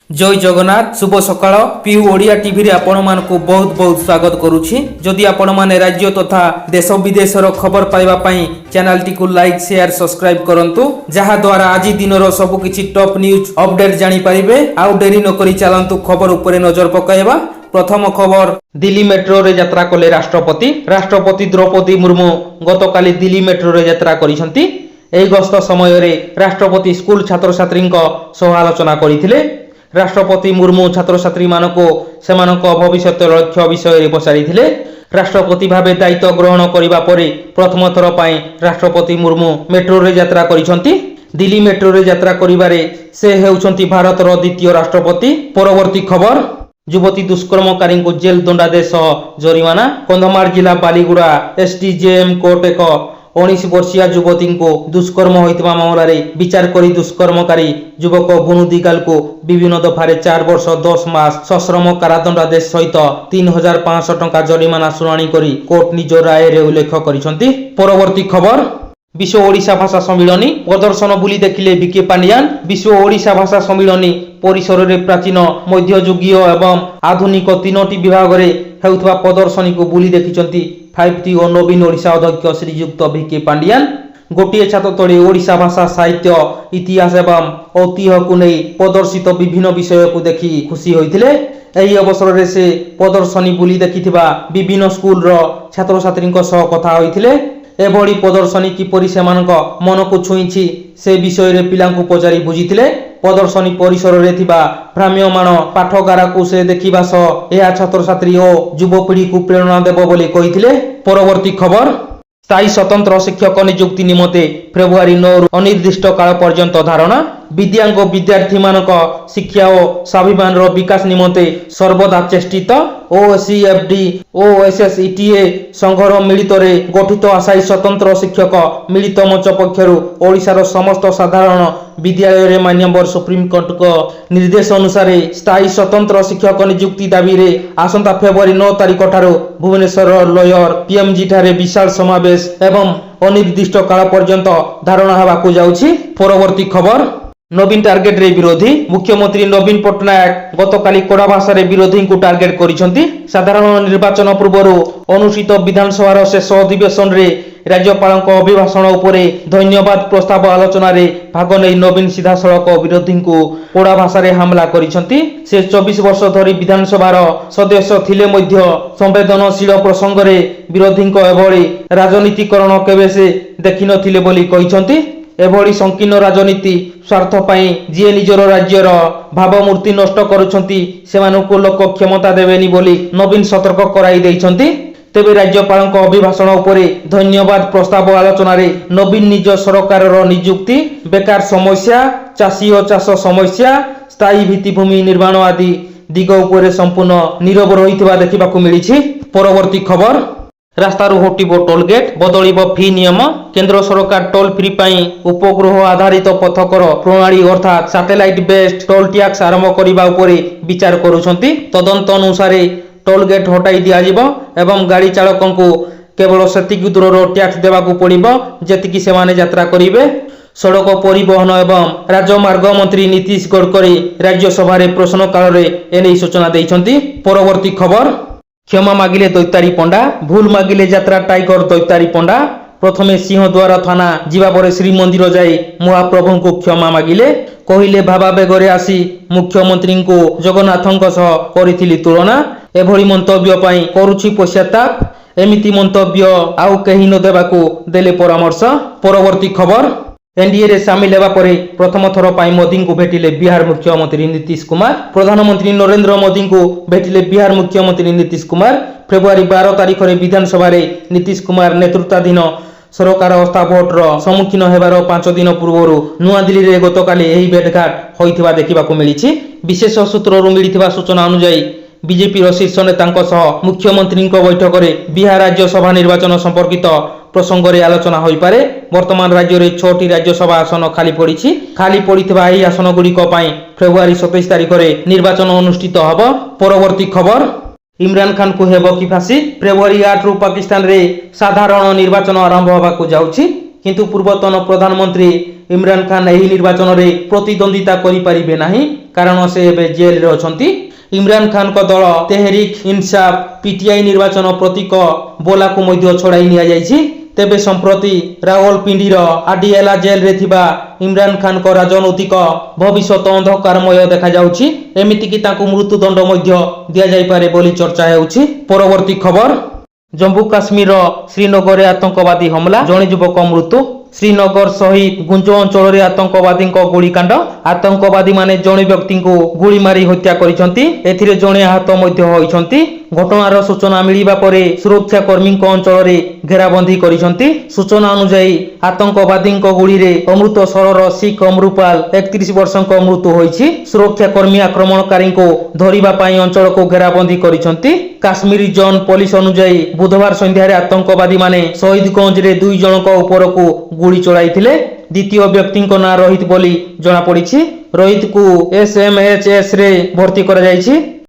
जय जगन्नाथ शुभ सकाळ PU Odia TV रे आपण मानकु बहुत बहुत स्वागत करूछि। जदि आपण माने राज्य तथा देश विदेशर खबर पाइबा पई चैनल टी को लाइक शेयर सब्सक्राइब करंतु जहा द्वारा आज दिनर सब किछि टॉप न्यूज अपडेट जानि परिबे। आउ डेरी न करी चलंतु खबर उपरे नजर पकाइबा। प्रथम खबर दिल्ली मेट्रो रे यात्रा कले राष्ट्रपति द्रौपदी मुर्मू गतकाली दिल्ली मेट्रो रे यात्रा करिसंती। एही गस्त समय रे राष्ट्रपति स्कूल छात्र छात्री सह आलोचना करिथिले। राष्ट्रपति मुर्मू छात्र छात्री मानको सेमानक भविष्यत लक्ष्य विषय रे पचारिथिले। राष्ट्रपति भावे दायित्व ग्रहण करिबा परे प्रथम थर पई राष्ट्रपति मुर्मू मेट्रो रे यात्रा करिसंती। दिल्ली मेट्रो रे यात्रा करिबारे से हेउछंती भारतर द्वितीय राष्ट्रपति। परवर्ती खबर युवती दुष्कर्मकारी को जेल दंडादेश जरिमाना। कंधमाल जिला बालीगुड़ा एसडीजेएम कोर्ट एक 19 वर्षीय युवती को दुष्कर्म होइतबा मामलारे विचार करी दुष्कर्मकारी युवक बुनु दिगाल को विभिन्न दफारे 4 वर्ष 10 मास सश्रम कारादंडादेश सहित 3500 टंका जरिमाना शुनानी करी कोर्ट निज राय रे उल्लेख करिसंती। परवर्ती खबर विश्व ओडिशा भाषा सम्मिलनी प्रदर्शन बुली देखिले बीके पांडियान। विश्व ओडिशा भाषा सम्मिलनी परिसर रे प्राचीन मध्ययुगीय एवं आधुनिक तीनोटी विभाग रे हेउथबा प्रदर्शनी को बुली देखिचंती 5टी और नवीन ओडिशा अध्यक्ष श्रीयुक्त बीके पांडियान। गोटे छात तले ओडिशा भाषा साहित्य इतिहास एवं ऐतिह्य को नहीं प्रदर्शित विभिन्न विषय को देखि खुशी होइथिले। एही अवसर रे से प्रदर्शनी बुली देखिथिबा विभिन्न स्कूल रो छात्र छात्री सह कथा होइथिले। एभली प्रदर्शनी किपरि सेमानक मन को छुईछि से विषय रे पिलांकु पचारि बुझिथिले। प्रदर्शनी परिसर रे थिबा भ्राम्यमाण पाठगारा को से देखिबा सह एहा छात्र छात्री और युवपीढ़ी को प्रेरणा देबो बोली कहिथिले। परवर्ती खबर स्थायी स्वतंत्र शिक्षक नियुक्ति निमते फेब्रुआरी 9 अनिर्दिष्ट काल पर्यंत धारणा। विद्यांग विद्यार्थी मानक शिक्षा और स्वाभिमान रो विकास निमते सर्वदा चेष्टित ओसीएफडी ओएसएसईटीए संघर मिलित रे गठित अस्थायी स्वतंत्र शिक्षक मिलित मंच पक्षरु ओडिशार समस्त साधारण विद्यालय रे मान्यवर सुप्रीम कोर्ट को निर्देश अनुसार स्थायी स्वतंत्र शिक्षक नियुक्ति दाबी रे आसंता फेब्रुआरी 9 तारिख ठारो भुवनेश्वर लयर पीएमजी ठारे विशाल समावेश एवं अनिर्दिष्ट काल पर्यंत धारणा हेबाकु जाउछि। परवर्ती खबर नवीन टार्गेट रे विरोधी मुख्यमंत्री नवीन पट्टनायक गतकाली कड़ा भाषा रे विरोधी को टार्गेट करिसंती। साधारण निर्वाचन पूर्व अनुष्ठित विधानसभा शेष अधिवेशन रे राज्यपाल अभिभाषण उपरे धन्यवाद प्रस्ताव आलोचना रे भाग नै नवीन सीधासलख विरोधी को कड़ा भाषा रे हमला करिसंती। से 24 वर्ष धरी विधानसभार सदस्य थिले मध्य संवेदनशील प्रसंग रे विरोधी को एभली राजनीतिकरण केबे से देखि नथिले बोली कहिसंती। एभली संकीर्ण राजनीति स्वार्थ पाई जी निजर राज्यर भावमूर्ति नष्ट करुछंती सेमानकु लोक क्षमता देवेनी बोली नवीन सतर्क कराई दैछंती। तेबे राज्यपाल अभिभाषण उपरे धन्यवाद प्रस्ताव आलोचना रे नवीन निज सरकार नियुक्ति बेकार समस्या चाषी और चाष समस्या स्थायी भित्तिभूमि निर्माण आदि दिग उपरे संपूर्ण नीरव रहितबा देखिबाकु मिलिछि। परवर्ती खबर रास्तारू हटिबो टोल गेट बदलिबो फी नियम। केंद्र सरकार टोल फ्री पाई उपग्रह आधारित पथकर प्रणाली अर्थात सैटेलाइट बेस्ड टोल टैक्स आरंभ करिबा उपरे विचार करूछंती। तदंत अनुसार टोल गेट हटाई दिया जिवो एवं गाड़ी चालकों को केवल सेतिक दूरर टैक्स देबाकू पड़िबो जेतिकी सेमाने यात्रा करिवे। सड़क परिवहन एवं राजमार्ग मंत्री नीतीश गडकरी राज्यसभा रे प्रश्नकाल रे एनै सूचना दैछंती। परवर्ती खबर क्षमा मागिले दैतारी पंडा भूल मागिले यात्रा टाइगर दैतारी पंडा। प्रथमे सिंहद्वार थाना जीवा परे श्रीमंदिर जाई महाप्रभु को क्षमा मागिले कहिले भाबा बेगरे आसी मुख्यमंत्री को जगन्नाथଙ୍କ सह करिथिली तुलना। एभली मंतव्य पाई करूछि पश्चाताप एमिति मंतव्य आउ केही न देबाकू देले परामर्श। परवर्ती खबर एनडीए रे शामिल हेबा परे प्रथम थर पाई मोदी को भेटिले बिहार मुख्यमंत्री नीतीश कुमार। प्रधानमंत्री नरेंद्र मोदी को भेटिले बिहार मुख्यमंत्री नीतीश कुमार। फेब्रुआरी 12 तारिख रे विधानसभा रे नीतीश कुमार नेतृत्वाधीन सरकार अवस्था भोट रो सम्मुखीन हेबार 5 दिन पूर्व नुआ दिल्ली रे गतकाली एही भेटघाट होइथिबा देखिबाकू मिलिछि। विशेष सूत्रରୁ मिलिथिबा सूचना अनुसार बीजेपी शीर्ष नेताଙ୍କ सह मुख्यमंत्री बैठक में बिहार राज्यसभा निर्वाचन संपर्कित प्रसंग रे आलोचना होई पारे। वर्तमान राज्य रे 6टी राज्यसभा आसन खाली पड़िछि। खाली पड़िथिबा एही आसन गुड़िक पई फेब्रुआरी 27 तारिख रे निर्वाचन अनुष्ठित हबो। परवर्ती खबर इमरान खान को हेबो कि फांसी। फेब्रुआरी 8 रु पाकिस्तान रे साधारण निर्वाचन आरंभ होबाकू जाउछि किंतु पूर्वतन प्रधानमंत्री इमरान खान एही निर्वाचन रे प्रतिद्वंदिता करि परिबे नाही କାରଣ ସେ ଏବେ ଜେଲରେ ଅଛନ୍ତି। ଇମ୍ରାନ ଖାନଙ୍କ ଦଳ ତେହରିକ ଇନସାଫ ପିଟିଆଇ ନିର୍ବାଚନ ପ୍ରତୀକ ବୋଲାକୁ ମଧ୍ୟ ଛଡ଼ାଇ ନିଆଯାଇଛି। ତେବେ ସମ୍ପ୍ରତି ରାଓଲପିଣ୍ଡିର ଆଡିଆଲା ଜେଲରେ ଥିବା ଇମ୍ରାନ ଖାନଙ୍କ ରାଜନୈତିକ ଭବିଷ୍ୟତ ଅନ୍ଧକାରମୟ ଦେଖାଯାଉଛି। ଏମିତିକି ତାଙ୍କୁ ମୃତ୍ୟୁଦଣ୍ଡ ମଧ୍ୟ ଦିଆଯାଇପାରେ ବୋଲି ଚର୍ଚ୍ଚା ହେଉଛି। ପରବର୍ତ୍ତୀ ଖବର, ଜମ୍ମୁ କାଶ୍ମୀରର ଶ୍ରୀନଗରରେ ଆତଙ୍କବାଦୀ ହମଲା, ଜଣେ ଯୁବକ ମୃତ୍ୟୁ। ଶ୍ରୀନଗର ସହିଦ ଗୁଞ୍ଜ ଅଞ୍ଚଳରେ ଆତଙ୍କବାଦୀଙ୍କ ଗୁଳିକାଣ୍ଡ। ଆତଙ୍କବାଦୀମାନେ ଜଣେ ବ୍ୟକ୍ତିଙ୍କୁ ଗୁଳି ମାରି ହତ୍ୟା କରିଛନ୍ତି। ଏଥିରେ ଜଣେ ଆହତ ମଧ୍ୟ ହୋଇଛନ୍ତି। ଘଟଣାର ସୂଚନା ମିଳିବା ପରେ ସୁରକ୍ଷା କର୍ମୀଙ୍କ ଅଞ୍ଚଳରେ ଘେରାବନ୍ଦୀ କରିଛନ୍ତି। ସୂଚନା ଅନୁଯାୟୀ ଆତଙ୍କବାଦୀଙ୍କ ଗୁଳିରେ ଅମୃତସରର ଶିଖ ଅମରୁପାଲ 31 ବର୍ଷଙ୍କ ମୃତ୍ୟୁ ହୋଇଛି। ସୁରକ୍ଷା କର୍ମୀ ଆକ୍ରମଣକାରୀଙ୍କୁ ଧରିବା ପାଇଁ ଅଞ୍ଚଳକୁ ଘେରାବନ୍ଦୀ କରିଛନ୍ତି। କାଶ୍ମୀର ଜୋନ୍ ପୋଲିସ ଅନୁଯାୟୀ ବୁଧବାର ସନ୍ଧ୍ୟାରେ ଆତଙ୍କବାଦୀମାନେ ଶହୀଦଗଞ୍ଜରେ 2 ଜଣଙ୍କ ଉପରକୁ ଗୁଳି ଚଳାଇଥିଲେ। ଦ୍ୱିତୀୟ ବ୍ୟକ୍ତିଙ୍କ ନାଁ ରୋହିତ ବୋଲି ଜଣାପଡ଼ିଛି। ରୋହିତକୁ SMHS ରେ ଭର୍ତ୍ତି କରାଯାଇଛି।